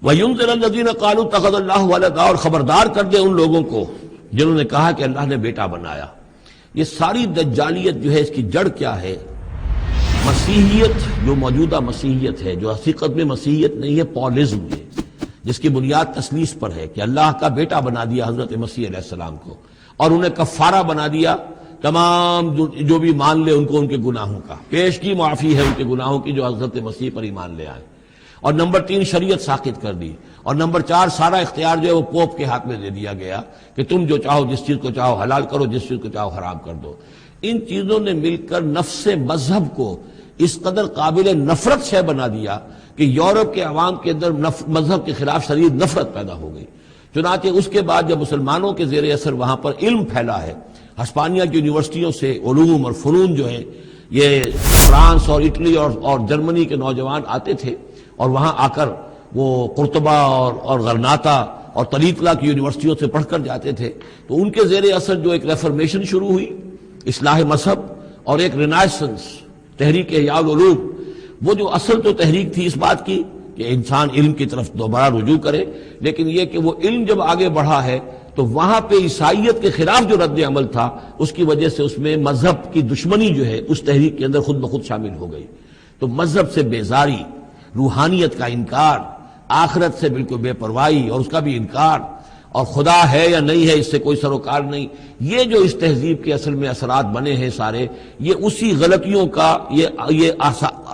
وَيُنذِرَ الَّذِينَ قَالُوا اتَّخَذَ اللَّهُ وَلَدًا، اور خبردار کر دے ان لوگوں کو جنہوں نے کہا کہ اللہ نے بیٹا بنایا۔ یہ ساری دجالیت جو ہے اس کی جڑ کیا ہے؟ مسیحیت، جو موجودہ مسیحیت ہے، جو حقیقت میں مسیحیت نہیں ہے، پولزم ہے، جس کی بنیاد تثلیث پر ہے کہ اللہ کا بیٹا بنا دیا حضرت مسیح علیہ السلام کو، اور انہیں کفارہ بنا دیا تمام جو بھی مان لے ان کو ان کے گناہوں کا، پیش کی معافی ہے ان کے گناہوں کی جو حضرت مسیح پر ایمان لے آئے۔ اور نمبر 3 شریعت ساقط کر دی، اور نمبر 4 سارا اختیار جو ہے وہ پوپ کے ہاتھ میں دے دیا گیا کہ تم جو چاہو جس چیز کو چاہو حلال کرو، جس چیز کو چاہو حرام کر دو۔ ان چیزوں نے مل کر نفس مذہب کو اس قدر قابل نفرت سے بنا دیا کہ یورپ کے عوام کے اندر مذہب کے خلاف شدید نفرت پیدا ہو گئی۔ چنانچہ اس کے بعد جب مسلمانوں کے زیر اثر وہاں پر علم پھیلا ہے، ہسپانیہ کی یونیورسٹیوں سے علوم اور فنون جو ہیں یہ فرانس اور اٹلی اور جرمنی کے نوجوان آتے تھے، اور وہاں آ کر وہ قرطبہ اور غرناطہ اور طلیطلہ کی یونیورسٹیوں سے پڑھ کر جاتے تھے، تو ان کے زیر اثر جو ایک ریفرمیشن شروع ہوئی، اصلاح مذہب، اور ایک رینائسنس، تحریک احیاء العلوم، وہ جو اصل تو تحریک تھی اس بات کی کہ انسان علم کی طرف دوبارہ رجوع کرے، لیکن یہ کہ وہ علم جب آگے بڑھا ہے تو وہاں پہ عیسائیت کے خلاف جو رد عمل تھا اس کی وجہ سے اس میں مذہب کی دشمنی جو ہے اس تحریک کے اندر خود بخود شامل ہو گئی۔ تو مذہب سے بیزاری، روحانیت کا انکار، آخرت سے بالکل بے پرواہی اور اس کا بھی انکار، اور خدا ہے یا نہیں ہے اس سے کوئی سروکار نہیں، یہ جو اس تہذیب کے اصل میں اثرات بنے ہیں سارے، یہ اسی غلطیوں کا یہ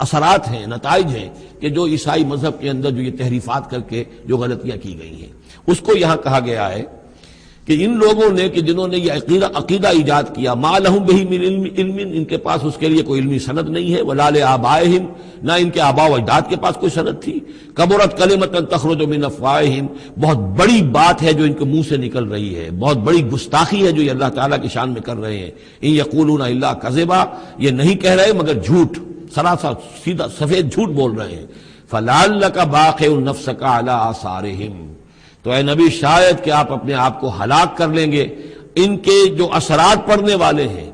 اثرات ہیں، نتائج ہیں کہ جو عیسائی مذہب کے اندر جو یہ تحریفات کر کے جو غلطیاں کی گئی ہیں، اس کو یہاں کہا گیا ہے کہ ان لوگوں نے کہ جنہوں نے یہ عقیدہ ایجاد کیا، ما لہم بہ من علم، ان کے پاس اس کے لیے کوئی علمی سند نہیں ہے، ولا لآبائہم، نہ ان کے آباء و اجداد کے پاس کوئی سند تھی، کبرت کلمۃ تخرج من افواہہم، بہت بڑی بات ہے جو ان کے منہ سے نکل رہی ہے، بہت بڑی گستاخی ہے جو یہ اللہ تعالیٰ کی شان میں کر رہے ہیں۔ ان یقولون الا کذبا، یہ نہیں کہہ رہے مگر جھوٹ، سراسر سیدھا سفید جھوٹ بول رہے ہیں۔ فلعلک باخع نفسک علی آثارہم، تو اے نبی شاید کہ آپ اپنے آپ کو ہلاک کر لیں گے ان کے جو اثرات پڑنے والے ہیں،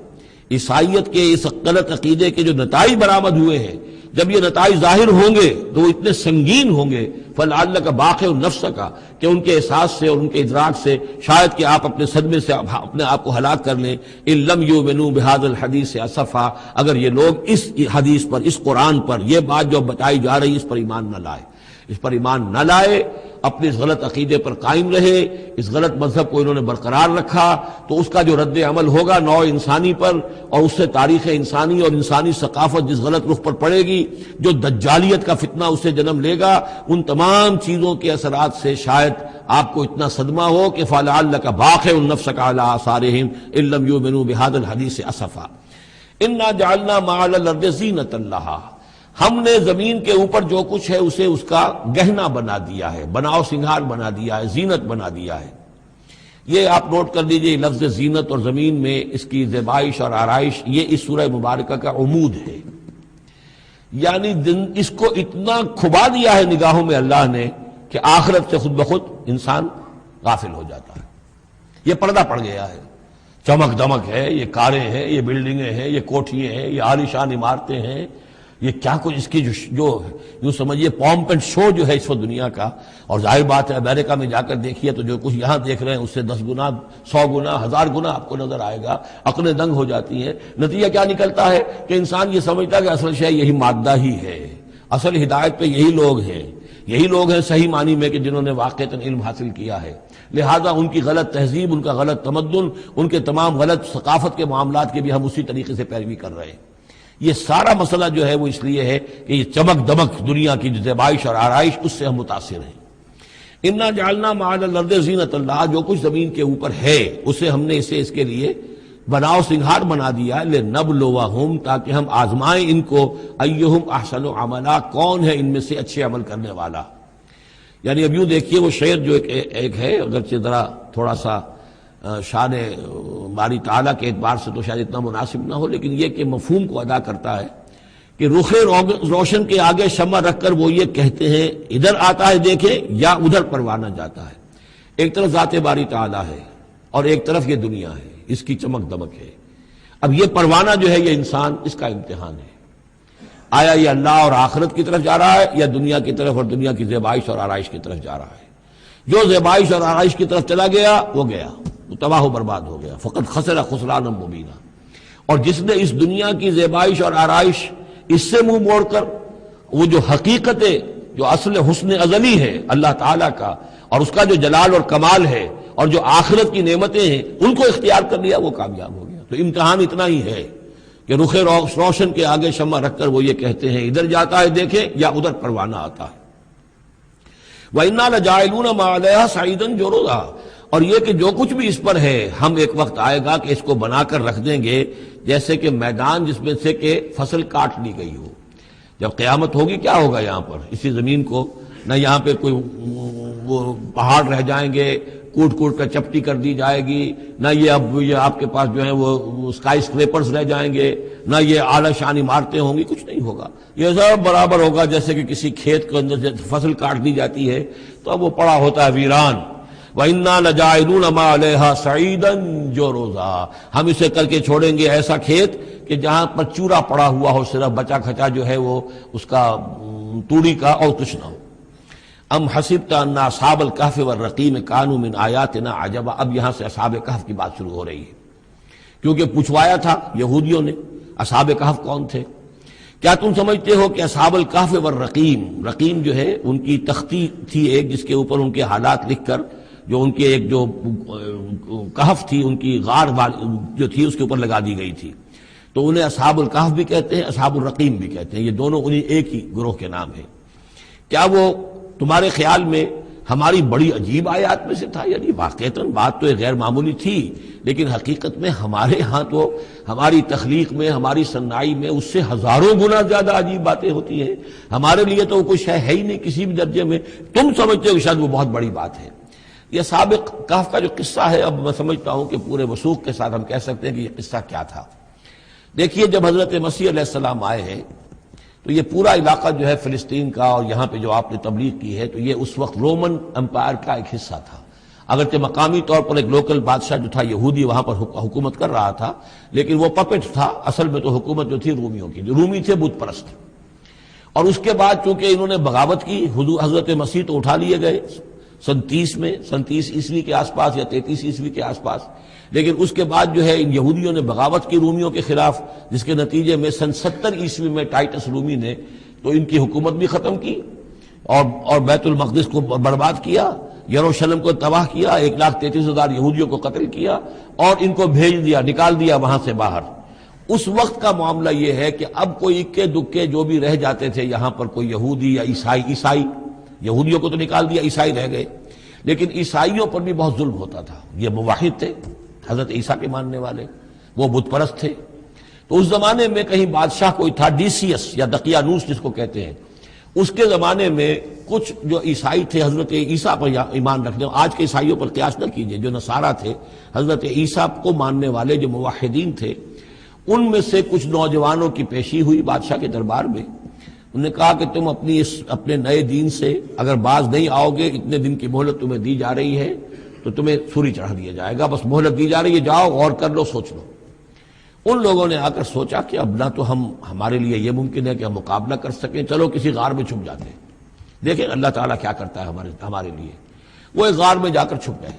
عیسائیت کے اس غلط عقیدے کے جو نتائج برآمد ہوئے ہیں، جب یہ نتائج ظاہر ہوں گے تو وہ اتنے سنگین ہوں گے، فلعلک باخع نفسک، کہ ان کے احساس سے اور ان کے ادراک سے شاید کہ آپ اپنے صدمے سے اپنے آپ کو ہلاک کر لیں۔ ان لم یؤمنوا بہذا الحدیث اسفا، اگر یہ لوگ اس حدیث پر، اس قرآن پر، یہ بات جو بتائی جا رہی اس پر ایمان نہ لائے، اس پر ایمان نہ لائے، اپنے اس غلط عقیدے پر قائم رہے، اس غلط مذہب کو انہوں نے برقرار رکھا، تو اس کا جو رد عمل ہوگا نوع انسانی پر، اور اس سے تاریخ انسانی اور انسانی ثقافت جس غلط رخ پر پڑے گی، جو دجالیت کا فتنہ اس سے جنم لے گا، ان تمام چیزوں کے اثرات سے شاید آپ کو اتنا صدمہ ہو کہ فلعلک باخع نفسک علی آثارہم ان لم یؤمنوا بہذا الحدیث اسفا۔ انا جعلنا ما علی الارض زینۃ لہا، ہم نے زمین کے اوپر جو کچھ ہے اسے اس کا گہنا بنا دیا ہے، بناؤ سنگھار بنا دیا ہے، زینت بنا دیا ہے۔ یہ آپ نوٹ کر لیجئے، لفظ زینت اور زمین میں اس کی زیبائش اور آرائش، یہ اس سورہ مبارکہ کا عمود ہے، یعنی اس کو اتنا کھبا دیا ہے نگاہوں میں اللہ نے کہ آخرت سے خود بخود انسان غافل ہو جاتا ہے۔ یہ پردہ پڑ گیا ہے، چمک دمک ہے، یہ کاریں ہیں، یہ بلڈنگیں ہیں، یہ کوٹھیاں ہیں، یہ عالیشان عمارتیں ہیں، یہ کیا کچھ اس کی جو یوں سمجھیے پومپ اینڈ شو جو ہے اس وقت دنیا کا، اور ظاہر بات ہے امریکہ میں جا کر دیکھیے تو جو کچھ یہاں دیکھ رہے ہیں اس سے 10 گنا، 100 گنا، 1000 گنا آپ کو نظر آئے گا، عقلیں دنگ ہو جاتی ہیں۔ نتیجہ کیا نکلتا ہے کہ انسان یہ سمجھتا ہے کہ اصل شے یہی مادہ ہی ہے، اصل ہدایت پہ یہی لوگ ہیں، یہی لوگ ہیں صحیح معنی میں کہ جنہوں نے واقعتاً علم حاصل کیا ہے، لہذا ان کی غلط تہذیب، ان کا غلط تمدن، ان کے تمام غلط ثقافت کے معاملات کی بھی ہم اسی طریقے سے پیروی کر رہے ہیں۔ یہ سارا مسئلہ جو ہے وہ اس لیے ہے کہ یہ چمک دمک دنیا کی جو زیبائش اور آرائش اس سے ہم متاثر ہیں۔ انا جعلنا ما علی الارض زینۃ لہا، جو کچھ زمین کے اوپر ہے اسے ہم نے اس کے لیے بناؤ سنگھار بنا دیا، لنبلوہم، تاکہ ہم آزمائیں ان کو، ایہم احسن عملا، کون ہے ان میں سے اچھے عمل کرنے والا۔ یعنی اب یوں دیکھیے وہ شعر جو ایک ہے، اگرچہ ذرا تھوڑا سا شان باری تعالیٰ کے اعتبار سے تو شاید اتنا مناسب نہ ہو، لیکن یہ کہ مفہوم کو ادا کرتا ہے کہ رخ روشن کے آگے شمع رکھ کر وہ یہ کہتے ہیں ادھر آتا ہے دیکھیں یا ادھر پروانہ جاتا ہے۔ ایک طرف ذات باری تعالیٰ ہے اور ایک طرف یہ دنیا ہے، اس کی چمک دمک ہے۔ اب یہ پروانہ جو ہے یہ انسان، اس کا امتحان ہے۔ آیا یہ اللہ اور آخرت کی طرف جا رہا ہے یا دنیا کی طرف اور دنیا کی زیبائش اور آرائش کی طرف جا رہا ہے؟ جو زیبائش اور آرائش کی طرف چلا گیا وہ تباہ و برباد ہو گیا. فقط خسر خسرانا مبینا. اور جس نے اس دنیا کی زیبائش اور آرائش اس سے منہ موڑ کر وہ جو حقیقت جو اصل حسن ازلی ہے اللہ تعالیٰ کا اور اس کا جو جلال اور کمال ہے اور جو آخرت کی نعمتیں ہیں ان کو اختیار کر لیا وہ کامیاب ہو گیا. تو امتحان اتنا ہی ہے کہ رخ روشن کے آگے شمع رکھ کر وہ یہ کہتے ہیں ادھر جاتا ہے دیکھیں یا ادھر پروانہ آتا ہے. وَإِنَّا لَجَاعِلُونَ مَا عَلَيْهَا صَعِيدًا جُرُزًا. اور یہ کہ جو کچھ بھی اس پر ہے ہم ایک وقت آئے گا کہ اس کو بنا کر رکھ دیں گے جیسے کہ میدان جس میں سے کہ فصل کاٹ لی گئی ہو. جب قیامت ہوگی کیا ہوگا یہاں پر اسی زمین کو؟ نہ یہاں پہ کوئی وہ پہاڑ رہ جائیں گے کوٹ کوٹ کر چپٹی کر دی جائے گی، نہ یہ آپ کے پاس جو ہے وہ اسکائی اسکریپرز رہ جائیں گے، نہ یہ اعلیٰ شان عمارتیں ہوں گی، کچھ نہیں ہوگا. یہ سب برابر ہوگا جیسے کہ کسی کھیت کے اندر سے فصل کاٹ دی جاتی ہے تو اب وہ پڑا ہوتا ہے ویران. وَإِنَّا لَجَاعِلُونَ مَا عَلَيْهَا صَعِيدًا جُرُزًا. ہم اسے کر کے چھوڑیں گے ایسا کھیت کہ جہاں پر چورا پڑا ہوا ہو، صرف بچا کھچا جو ہے وہ اس کا توڑی کا اور کچھ نہ ہو. ام حسبت ان اصحاب الکہف والرقیم کانوا من آیاتنا عجبا. اب یہاں سے اصحاب کہف کی بات شروع ہو رہی ہے کیونکہ پوچھوایا تھا یہودیوں نے اصحاب کہف کون تھے. کیا تم سمجھتے ہو کہ اصحاب الکہف والرقیم، رقیم جو ہے ان کی تختی تھی ایک جس کے اوپر ان کے حالات لکھ کر جو ان کے ایک جو کہف تھی ان کی غار جو تھی اس کے اوپر لگا دی گئی تھی، تو انہیں اصحاب الکہف بھی کہتے ہیں اصحاب الرقیم بھی کہتے ہیں. یہ دونوں انہیں ایک ہی گروہ کے نام ہیں. کیا وہ تمہارے خیال میں ہماری بڑی عجیب آیات میں سے تھا؟ یعنی واقعتاً بات تو غیر معمولی تھی لیکن حقیقت میں ہمارے ہاں تو ہماری تخلیق میں ہماری صنائی میں اس سے ہزاروں گنا زیادہ عجیب باتیں ہوتی ہیں. ہمارے لیے تو وہ کچھ ہے ہی نہیں کسی بھی درجے میں. تم سمجھتے ہو شاید وہ بہت بڑی بات ہے. یہ سابق کہف کا جو قصہ ہے اب میں سمجھتا ہوں کہ پورے وثوق کے ساتھ ہم کہہ سکتے ہیں کہ یہ قصہ کیا تھا. دیکھیے جب حضرت مسیح علیہ السلام آئے ہیں تو یہ پورا علاقہ جو ہے فلسطین کا اور یہاں پہ جو آپ نے تبلیغ کی ہے تو یہ اس وقت رومن امپائر کا ایک حصہ تھا. اگرچہ مقامی طور پر ایک لوکل بادشاہ جو تھا یہودی وہاں پر حکومت کر رہا تھا لیکن وہ پپٹ تھا. اصل میں تو حکومت جو تھی رومیوں کی، جو رومی تھے بت پرست. اور اس کے بعد چونکہ انہوں نے بغاوت کی حضرت مسیح تو اٹھا لیے گئے سن 30 عیسوی کے آس پاس یا 33 عیسوی کے آس پاس. لیکن اس کے بعد جو ہے ان یہودیوں نے بغاوت کی رومیوں کے خلاف جس کے نتیجے میں سن 70 عیسوی میں ٹائٹس رومی نے تو ان کی حکومت بھی ختم کی اور بیت المقدس کو برباد کیا، یروشلم کو تباہ کیا، 1,33,000 یہودیوں کو قتل کیا اور ان کو بھیج دیا، نکال دیا وہاں سے باہر. اس وقت کا معاملہ یہ ہے کہ اب کوئی اکے دکے جو بھی رہ جاتے تھے یہاں پر کوئی یہودی یا عیسائی، یہودیوں کو تو نکال دیا، عیسائی رہ گئے. لیکن عیسائیوں پر بھی بہت ظلم ہوتا تھا. یہ موحد تھے، حضرت عیسیٰ کے ماننے والے، وہ بت پرست تھے. تو اس زمانے میں کہیں بادشاہ کوئی تھا ڈیسیس یا دقیانوس جس کو کہتے ہیں، اس کے زمانے میں کچھ جو عیسائی تھے حضرت عیسیٰ پر ایمان رکھنے، آج کے عیسائیوں پر قیاس نہ کیجئے، جو نصارہ تھے حضرت عیسیٰ کو ماننے والے جو موحدین تھے، ان میں سے کچھ نوجوانوں کی پیشی ہوئی بادشاہ کے دربار میں. انہوں نے کہا کہ تم اپنے نئے دین سے اگر باز نہیں آؤ گے، اتنے دن کی مہلت تمہیں دی جا رہی ہے تو تمہیں سولی چڑھا دیا جائے گا. بس مہلت دی جا رہی ہے، جاؤ غور کر لو، سوچ لو. ان لوگوں نے آ کر سوچا کہ اب نہ تو ہمارے لیے یہ ممکن ہے کہ ہم مقابلہ کر سکیں، چلو کسی غار میں چھپ جاتے ہیں، دیکھیں اللہ تعالیٰ کیا کرتا ہے ہمارے لیے. وہ ایک غار میں جا کر چھپ گئے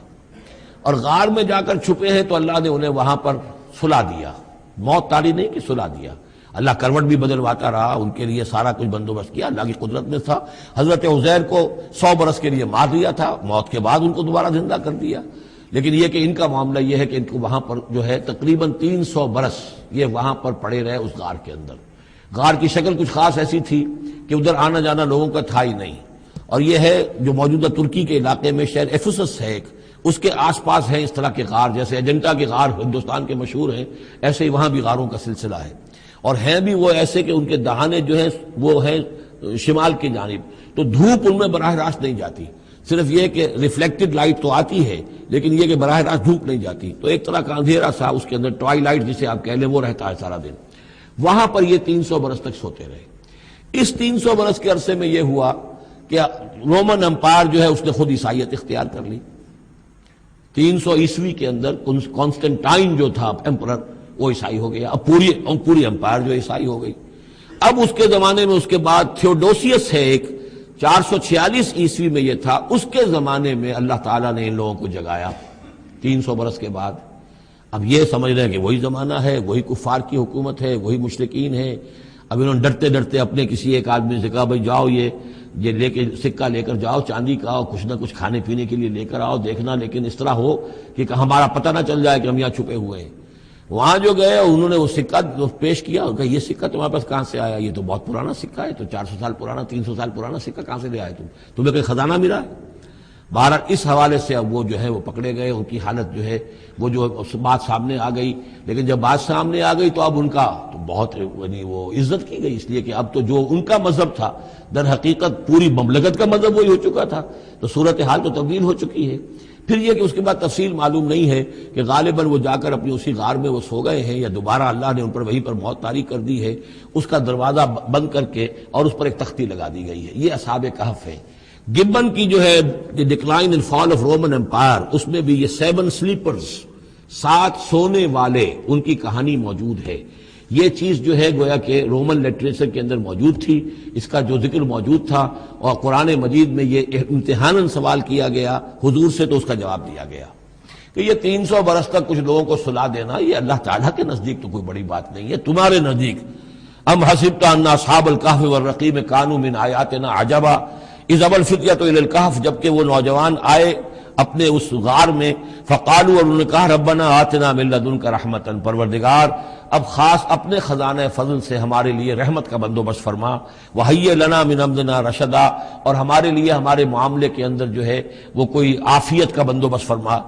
اور غار میں جا کر چھپے ہیں تو اللہ نے انہیں وہاں پر سلا دیا. موت تاری نہیں کہ سلا دیا. اللہ کروٹ بھی بدلواتا رہا، ان کے لیے سارا کچھ بندوبست کیا، اللہ کی قدرت میں تھا. حضرت عزیر کو 100 برس کے لیے مار دیا تھا، موت کے بعد ان کو دوبارہ زندہ کر دیا. لیکن یہ کہ ان کا معاملہ یہ ہے کہ ان کو وہاں پر جو ہے تقریباً 300 برس یہ وہاں پر پڑے رہے اس غار کے اندر. غار کی شکل کچھ خاص ایسی تھی کہ ادھر آنا جانا لوگوں کا تھا ہی نہیں. اور یہ ہے جو موجودہ ترکی کے علاقے میں شہر ایفسس ہے ایک، اس کے آس پاس ہیں اس طرح کے غار، جیسے اجنٹا کے غار ہندوستان کے مشہور ہیں، ایسے ہی وہاں بھی غاروں کا سلسلہ ہے. اور ہیں بھی وہ ایسے کہ ان کے دہانے جو ہیں وہ ہیں شمال کی جانب، تو دھوپ ان میں براہ راست نہیں جاتی. صرف یہ کہ ریفلیکٹڈ لائٹ تو آتی ہے لیکن یہ کہ براہ راست دھوپ نہیں جاتی. تو ایک طرح کا اندھیرا سا اس کے اندر ٹوائی لائٹ جسے آپ کہہ لیں وہ رہتا ہے سارا دن. وہاں پر یہ 300 برس تک سوتے رہے. اس 300 برس کے عرصے میں یہ ہوا کہ رومن امپائر جو ہے اس نے خود عیسائیت اختیار کر لی. 300 عیسوی کے اندر کانسٹنٹائن جو تھا ایمپرر وہ عیسائی ہو گیا. اب پوری امپائر جو عیسائی ہو گئی. اب اس کے زمانے میں اس کے بعد تھیوڈوسیس ہے ایک، 446 عیسوی میں یہ تھا، اس کے زمانے میں اللہ تعالیٰ نے ان لوگوں کو جگایا 300 برس کے بعد۔ اب یہ سمجھ رہے ہیں کہ وہی زمانہ ہے، وہی کفار کی حکومت ہے، وہی مشرکین ہے۔ اب انہوں نے ڈرتے ڈرتے اپنے کسی ایک آدمی سے کہا بھائی جاؤ یہ لے کے سکہ لے کر جاؤ چاندی کا، اور کچھ نہ کچھ کھانے پینے کے لیے لے کر آؤ، دیکھنا لیکن اس طرح ہو کہ ہمارا پتہ نہ چل جائے کہ ہم یہاں چھپے ہوئے ہیں۔ وہاں جو گئے انہوں نے وہ سکہ پیش کیا، کہ یہ سکہ تمہارے پاس کہاں سے آیا؟ یہ تو بہت پرانا سکہ ہے، تو 400 سال پرانا، 300 سال پرانا سکہ کہاں سے لے آئے تمہیں کوئی خزانہ ملا ہے؟ بہرحال اس حوالے سے اب وہ جو ہے وہ پکڑے گئے، ان کی حالت جو ہے وہ جو بات سامنے آ گئی۔ لیکن جب بات سامنے آ گئی تو اب ان کا تو بہت یعنی وہ عزت کی گئی، اس لیے کہ اب تو جو ان کا مذہب تھا در حقیقت پوری مملکت کا مذہب وہی ہو چکا تھا، تو صورتحال تو تبدیل ہو چکی ہے۔ پھر یہ کہ اس کے بعد تفصیل معلوم نہیں ہے کہ غالباً وہ جا کر اپنی اسی غار میں وہ سو گئے ہیں، یا دوبارہ اللہ نے ان پر وہیں پر موت طاری کر دی ہے، اس کا دروازہ بند کر کے اور اس پر ایک تختی لگا دی گئی ہے۔ یہ اصحاب کہف ہے۔ گبن کی جو ہے decline and fall of Roman empire, اس میں بھی یہ 7 سلیپرز، 7 سونے والے، ان کی کہانی موجود ہے۔ یہ چیز جو ہے گویا کہ رومن لٹریچر کے اندر موجود تھی، اس کا جو ذکر موجود تھا، اور قرآن مجید میں یہ امتحاناً سوال کیا گیا حضور سے، تو اس کا جواب دیا گیا کہ یہ 300 برس تک کچھ لوگوں کو سلا دینا یہ اللہ تعالیٰ کے نزدیک تو کوئی بڑی بات نہیں ہے، تمہارے نزدیک ام حسبت ان اصحاب الکہف والرقیم کانوا من آیاتنا عجبا اذ ابى الفتية الى الكهف، جبکہ وہ نوجوان آئے اپنے اس غار میں، فقالوا، اور انہوں نے کہا ربنا آتنا من لدنک رحمتا، پروردگار اب خاص اپنے خزانہ فضل سے ہمارے لیے رحمت کا بندوبست فرما، وہیئ لنا من امرنا رشدا، اور ہمارے لیے ہمارے معاملے کے اندر جو ہے وہ کوئی عافیت کا بندوبست فرما۔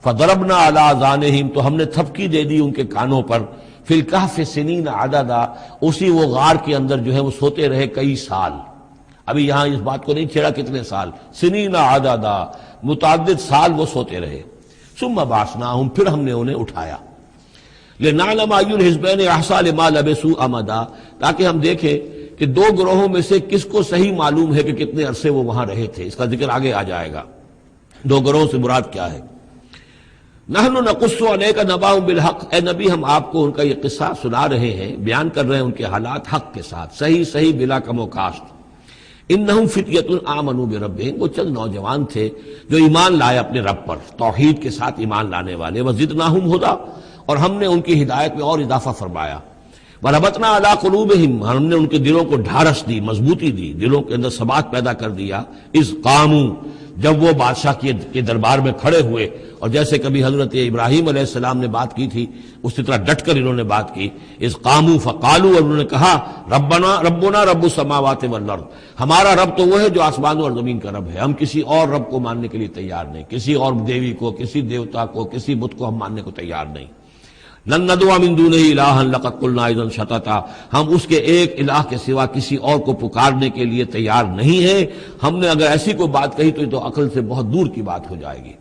فضربنا علی آذانہم، تو ہم نے تھپکی دے دی ان کے کانوں پر، فی الکہف سنین عددا، اسی وہ غار کے اندر جو ہے وہ سوتے رہے کئی سال۔ ابھی یہاں اس بات کو نہیں چھیڑا کتنے سال، سنین عددا، متعدد سال وہ سوتے رہے۔ ثم بعثناہم، پھر ہم نے انہیں اٹھایا، لنعلم ای الحزبین احصیٰ لما لبثوا امدا، تاکہ ہم دیکھیں کہ 2 گروہوں میں سے کس کو صحیح معلوم ہے کہ کتنے عرصے وہ وہاں رہے تھے۔ اس کا ذکر آگے آ جائے گا، 2 گروہوں سے مراد کیا ہے۔ نحن نقص علیک نبأہم بالحق، اے نبی ہم آپ کو ان کا یہ قصہ سنا رہے ہیں، بیان کر رہے ہیں ان کے حالات حق کے ساتھ، صحیح بلا کم و کاسٹ۔ انہم فتیۃ آمنوا بربہم، وہ چند نوجوان تھے جو ایمان لائے اپنے رب پر، توحید کے ساتھ ایمان لانے والے، وزدناہم ھدی، اور ہم نے ان کی ہدایت میں اور اضافہ فرمایا، وربطنا علی قلوبہم، ہم نے ان کے دلوں کو ڈھارس دی، مضبوطی دی، دلوں کے اندر ثبات پیدا کر دیا، اذ قاموا، جب وہ بادشاہ کے دربار میں کھڑے ہوئے، اور جیسے کبھی حضرت ابراہیم علیہ السلام نے بات کی تھی اسی طرح ڈٹ کر انہوں نے بات کی، اذ قاموا فقالوا، اور انہوں نے کہا ربنا رب السماوات والارض، ہمارا رب تو وہ ہے جو آسمانوں اور زمین کا رب ہے، ہم کسی اور رب کو ماننے کے لیے تیار نہیں، کسی اور دیوی کو، کسی دیوتا کو، کسی بت کو ہم ماننے کو تیار نہیں۔ لن ندعو من دونہ الہا لقد قلنا اذا شططا، ہم اس کے ایک الہ کے سوا کسی اور کو پکارنے کے لیے تیار نہیں ہیں، ہم نے اگر ایسی کوئی بات کہی تو یہ تو عقل سے بہت دور کی بات ہو جائے گی۔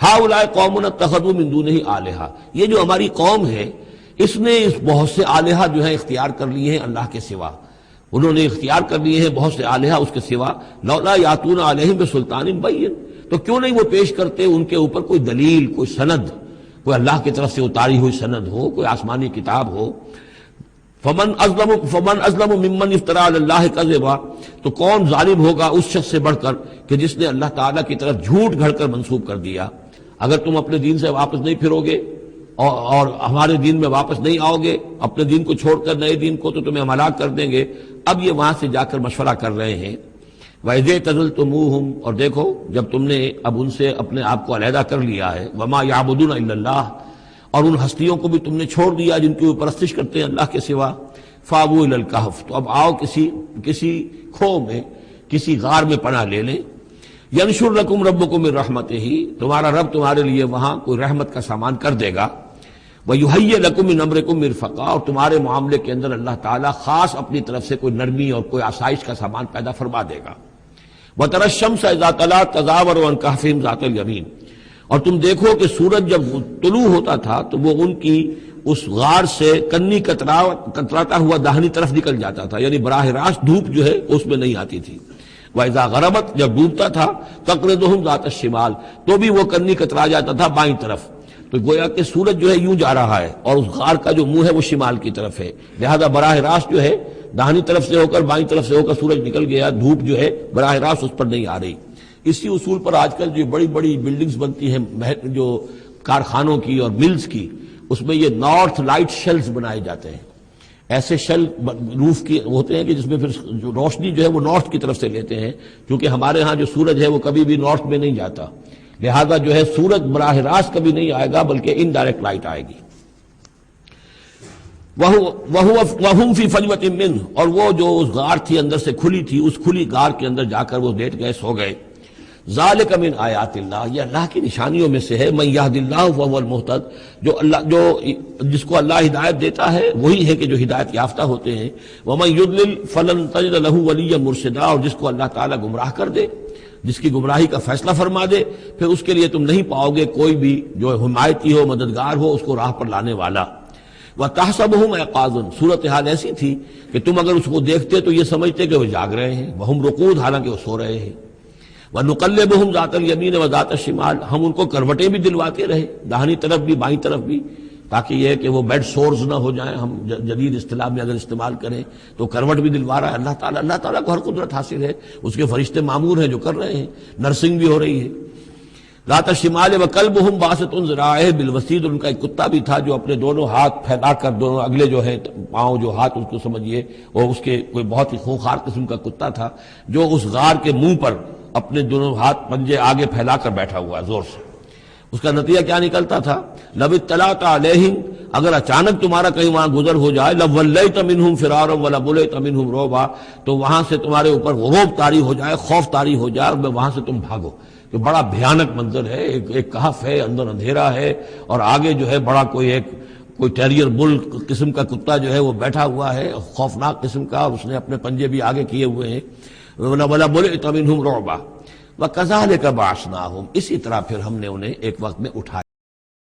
ہؤلاء قوم اتخذوا من دونہ آلہہ، یہ جو ہماری قوم ہے اس نے اس بہت سے آلہہ جو ہیں اختیار کر لیے ہیں اللہ کے سوا، انہوں نے اختیار کر لیے ہیں بہت سے آلہہ اس کے سوا، لولا یاتون علیہم بسلطان بین، تو کیوں نہیں وہ پیش کرتے ان کے اوپر کوئی دلیل، کوئی سند، کوئی اللہ کی طرف سے اتاری ہوئی سند ہو، کوئی آسمانی کتاب ہو۔ فمن ازلم ممن افترى علی اللہ کذبا، تو کون ظالم ہوگا اس شخص سے بڑھ کر کہ جس نے اللہ تعالیٰ کی طرف جھوٹ گھڑ کر منسوب کر دیا۔ اگر تم اپنے دین سے واپس نہیں پھرو گے اور ہمارے دین میں واپس نہیں آؤ گے، اپنے دین کو چھوڑ کر نئے دین کو، تو تمہیں ہم ہلاک کر دیں گے۔ اب یہ وہاں سے جا کر مشورہ کر رہے ہیں، وَإِذْ اعْتَزَلْتُمُوهُمْ، اور دیکھو جب تم نے اب ان سے اپنے آپ کو علیحدہ کر لیا ہے، وَمَا يَعْبُدُونَ إِلَّا اللَّهَ، اور ان ہستیوں کو بھی تم نے چھوڑ دیا جن کی وہ پرستش کرتے ہیں اللہ کے سوا، فَآوُوا إِلَى الْكَهْفِ، تو اب آؤ کسی کھو میں، کسی غار میں پناہ لے لیں، يَنشُرْ لَكُمْ رَبُّكُم مِّن رَحْمَتِهِ، تمہارا رب تمہارے لیے وہاں کوئی رحمت کا سامان کر دے گا، وَيُهَيِّئْ لَكُم مِّنْ أَمْرِكُم مِّرْفَقًا، اور تمہارے معاملے کے اندر اللہ تعالیٰ خاص اپنی طرف سے کوئی نرمی اور کوئی آسائش کا سامان پیدا فرما دے گا۔ وَتَرَى الشَّمْسَ إِذَا طَلَعَتْ تَزَاوَرُ عَنْ كَهْفِهِمْ ذَاتَ الْيَمِينِ، اور تم دیکھو کہ سورج جب طلوع ہوتا تھا تو وہ ان کی اس غار سے کنی کتراتا ہوا داہنی طرف نکل جاتا تھا، یعنی براہ راست دھوپ جو ہے اس میں نہیں آتی تھی۔ وَإِذَا غَرَبَتْ، جب ڈوبتا تھا، تَقْرِضُهُمْ ذَاتَ الشِّمَالِ، تو بھی وہ کنی کترا جاتا تھا بائیں طرف، تو گویا کہ سورج جو ہے یوں جا رہا ہے اور اس غار کا جو منہ ہے وہ شمال کی طرف ہے، لہذا براہ راست جو ہے داہنی طرف سے ہو کر بائیں طرف سے ہو کر سورج نکل گیا، دھوپ جو ہے براہ راست اس پر نہیں آ رہی۔ اسی اصول پر آج کل جو بڑی بڑی بلڈنگز بنتی ہیں جو کارخانوں کی اور ملز کی، اس میں یہ نارتھ لائٹ شیلز بنائے جاتے ہیں۔ ایسے شیل روف کی ہوتے ہیں کہ جس میں پھر جو روشنی جو ہے وہ نارتھ کی طرف سے لیتے ہیں، کیونکہ ہمارے ہاں جو سورج ہے وہ کبھی بھی نارتھ میں نہیں جاتا، لہذا جو ہے سورج براہ راست کبھی نہیں آئے گا بلکہ انڈائریکٹ لائٹ آئے گی۔ وَهُمْ فِي فَجْوَةٍ مِّنْهُ، اور وہ جو اس غار تھی اندر سے کھلی تھی، اس کھلی غار کے اندر جا کر وہ لیٹ گئے، سو گئے۔ ذَلِكَ مِنْ آیَاتِ اللَّهِ، یہ اللہ کی نشانیوں میں سے ہے۔ مَن يَهْدِ اللَّهُ فَهُوَ الْمُهْتَدِ، جو جس کو اللہ ہدایت دیتا ہے وہی ہے کہ جو ہدایت یافتہ ہوتے ہیں۔ وَمَن يُضْلِلْ فَلَن تَجِدَ لَهُ وَلِيًّا مُرْشِدًا، اور جس کو اللہ تعالیٰ گمراہ کر دے، جس کی گمراہی کا فیصلہ فرما دے، پھر اس کے لیے تم نہیں پاؤ گے کوئی بھی جو حمایتی ہو، مددگار ہو، اس کو راہ پر لانے والا۔ وَتَحْسَبُهُمْ أَيْقَاظًا، صورتحال ایسی تھی کہ تم اگر اس کو دیکھتے تو یہ سمجھتے کہ وہ جاگ رہے ہیں، وَهُمْ رُقُودٌ، حالانکہ وہ سو رہے ہیں۔ وَنُقَلِّبُهُمْ ذَاتَ الْيَمِينِ وَذَاتَ الشِّمَالِ، ہم ان کو کروٹیں بھی دلواتے رہے، داہنی طرف بھی بائیں طرف بھی، تاکہ یہ کہ وہ بیڈ سورز نہ ہو جائیں، ہم جدید اصطلاح میں اگر استعمال کریں تو کروٹ بھی دلوا رہا ہے اللہ تعالیٰ۔ اللہ تعالیٰ کو ہر قدرت حاصل ہے، اس کے فرشتے معمور ہیں جو کر رہے ہیں، نرسنگ بھی ہو رہی ہے۔ ذات الشمال وکلبہم باسط ذراعیہ بالوسید، ان کا ایک کتا بھی تھا جو اپنے دونوں ہاتھ پھیلا کر، دونوں اگلے جو ہیں پاؤں جو ہاتھ، اس کو سمجھیے، اور اس کے کوئی بہت ہی خونخوار قسم کا کتا تھا جو اس غار کے منہ پر اپنے دونوں ہاتھ پنجے آگے پھیلا کر بیٹھا ہوا زور سے۔ اس کا نتیجہ کیا نکلتا تھا؟ لو اطلعت علیہم، اگر اچانک تمہارا کہیں وہاں گزر ہو جائے، لولیت منہم فرارا ولملیت منہم رعبا، تو وہاں سے تمہارے اوپر غروب طاری ہو جائے، خوف طاری ہو جائے، اور وہاں سے تم بھاگو۔ کہ بڑا بھیانک منظر ہے، ایک کہف ہے، اندر اندھیرا ہے، اور آگے جو ہے بڑا کوئی ٹیریئر بل قسم کا کتا جو ہے وہ بیٹھا ہوا ہے، خوفناک قسم کا، اور اس نے اپنے پنجے بھی آگے کیے ہوئے ہیں۔ وَلَمُلِئْتَ مِنْهُمْ رُعْبًا وَكَذَلِكَ بَعَثْنَاهُمْ، اسی طرح پھر ہم نے انہیں ایک وقت میں اٹھایا۔